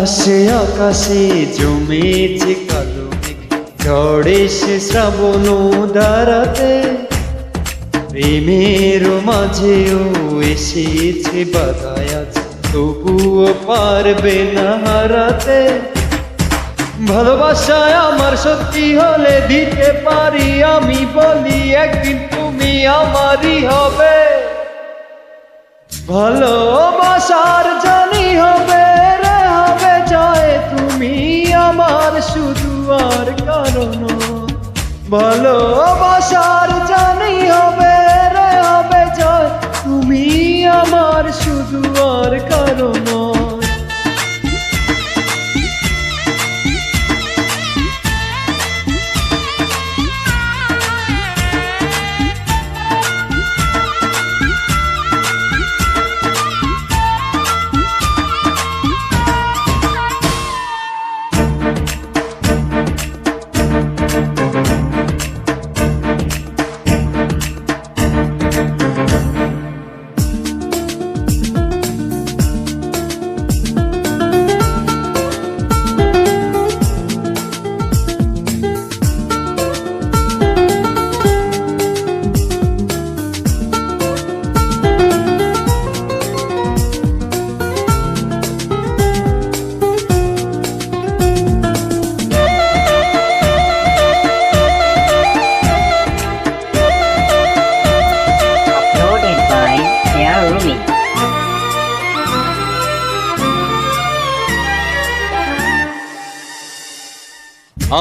আকাশে আকাশে জমেছে কালো মেঘ, ঝড়ে সে শ্রাবণ দাঁড়াতে, প্রেমের মাঝেও এসেছে বাধায় আজ, তবুও পারবে না হারাতে। ভালোবাসায় আমার সত্যি হলে দিতে পারি আমি, বলি একদিন তুমি আমারই হবে। ভালোবাসার জানি হবে রে হবে জয়, তুমি আমার শুধু আর কারণ। ভালোবাসার জানি হবে রে হবে জয়, তুমি আমার শুধু আর কারণ।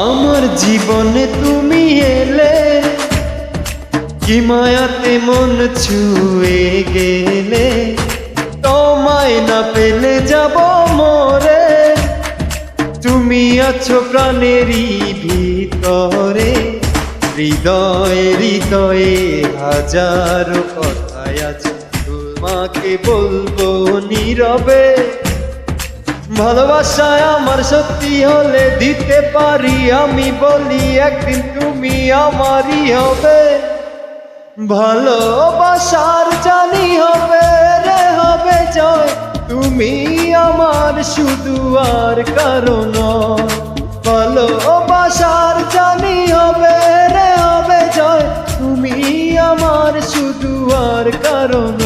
আমার জীবনে তুমি এলে, কি মায়াতে মন ছুঁয়ে গেলে, তোমায় না পেলে যাব মরে। তুমি আছো প্রাণেরই ভিতরে, হৃদয়ে হৃদয়ে হাজারো কথাই আছে, তোমাকে বলবো নীরবে। ভালোবাসায় আমার সত্যি হলে দিতে পারি আমি, বলি একদিন তুমি আমারই হবে। ভালোবাসার জানি হবে রে হবে জয়, তুমি আমার শুধু আর কারণ। ভালোবাসার জানি হবে রে হবে জয়, তুমি আমার শুধু আর কারণ।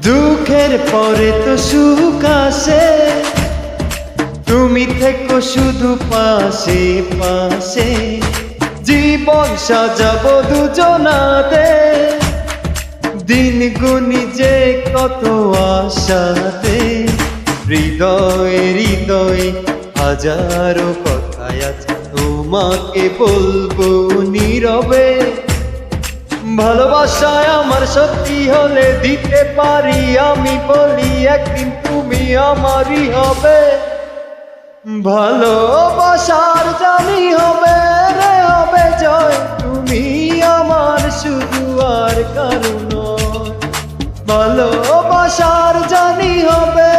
দুঃখের পরে তো সুখ আসে, তুমি থেকো শুধু পাশে পাশে, জীবন সাজাবো দুজনাতে, দিন গুনি যে কত আশাতে। হৃদয়ে হৃদয়ে হাজারো কথাই আছে, তোমাকে বলবো নীরবে। ভালোবাসায় আমার সত্যি হলে দিতে পারি আমি, বলি একদিন তুমি আমারই হবে। ভালোবাসার জানি হবে রে হবে জয়, তুমি আমার শুধু আর কারণ। ভালোবাসার জানি হবে